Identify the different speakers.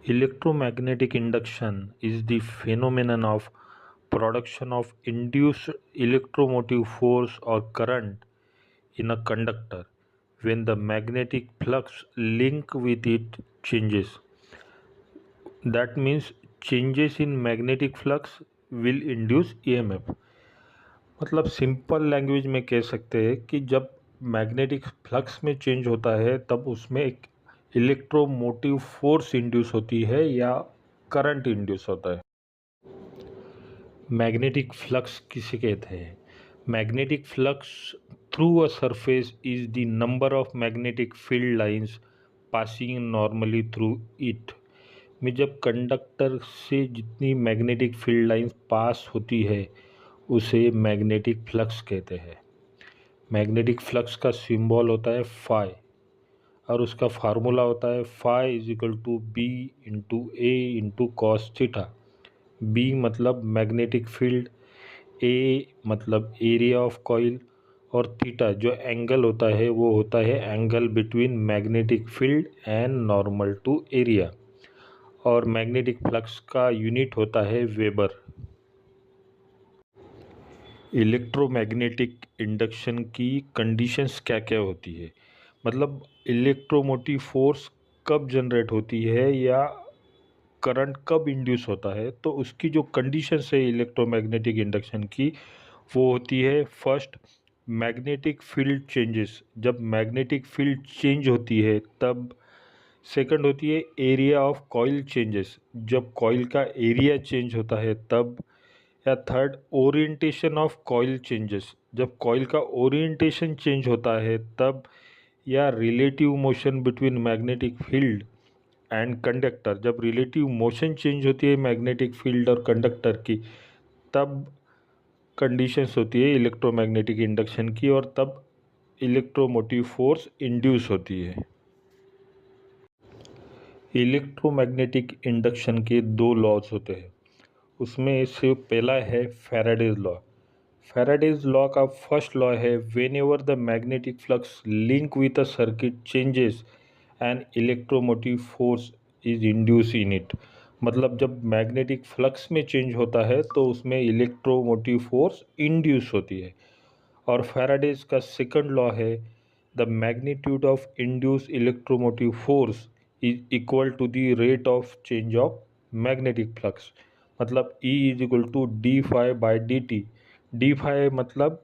Speaker 1: Electromagnetic induction is the phenomenon of production of induced electromotive force or current in a conductor when the magnetic flux link with it changes. That means changes in magnetic flux will induce EMF. मतलब simple language में कह सकते हैं कि जब magnetic flux में change होता है तब उसमें एक इलेक्ट्रोमोटिव फोर्स इंड्यूस होती है या करंट इंड्यूस होता है। मैग्नेटिक फ्लक्स किसे कहते हैं? Magnetic flux through a surface is the number of magnetic field lines passing normally through it. में जब कंडक्टर से जितनी मैग्नेटिक फील्ड लाइंस पास होती है उसे मैग्नेटिक फ्लक्स कहते हैं। मैग्नेटिक फ्लक्स का सिंबल होता है फाई और उसका फार्मूला होता है phi is equal to B into A into cos theta. B मतलब मैग्नेटिक फील्ड, ए मतलब एरिया ऑफ कॉइल और थीटा जो एंगल होता है वो होता है angle between magnetic field and normal to area. और मैग्नेटिक फ्लक्स का यूनिट होता है वेबर। इलेक्ट्रोमैग्नेटिक इंडक्शन की कंडीशंस क्या क्या होती है, मतलब इलेक्ट्रोमोटिव फोर्स कब जनरेट होती है या करंट कब इंड्यूस होता है, तो उसकी जो कंडीशंस है इलेक्ट्रोमैग्नेटिक इंडक्शन की वो होती है फर्स्ट मैग्नेटिक फील्ड चेंजेस, जब मैग्नेटिक फील्ड चेंज होती है तब। सेकंड होती है एरिया ऑफ कॉइल चेंजेस, जब कॉइल का एरिया चेंज होता है तब। या third orientation of coil changes, जब कॉइल का ओरिएंटेशन चेंज होता है तब। या relative motion between magnetic field and conductor, जब रिलेटिव मोशन चेंज होती है मैग्नेटिक फील्ड और कंडक्टर की तब कंडीशंस होती है इलेक्ट्रोमैग्नेटिक इंडक्शन की और तब इलेक्ट्रोमोटिव फोर्स इंड्यूस होती है। इलेक्ट्रोमैग्नेटिक इंडक्शन के दो लॉज होते हैं, उसमें से पहला है फैराडेज लॉ। फैराडेज लॉ का फर्स्ट लॉ है when ever the magnetic flux link with a circuit changes and electromotive force is induce in it. मतलब जब मैग्नेटिक फ्लक्स में चेंज होता है तो उसमें इलेक्ट्रोमोटिव फोर्स इंड्यूस होती है। और फैराडेज का सेकंड लॉ है the magnitude of induced electromotive force is equal to the rate of change of magnetic flux. मतलब E is equal to D phi by D T. D phi मतलब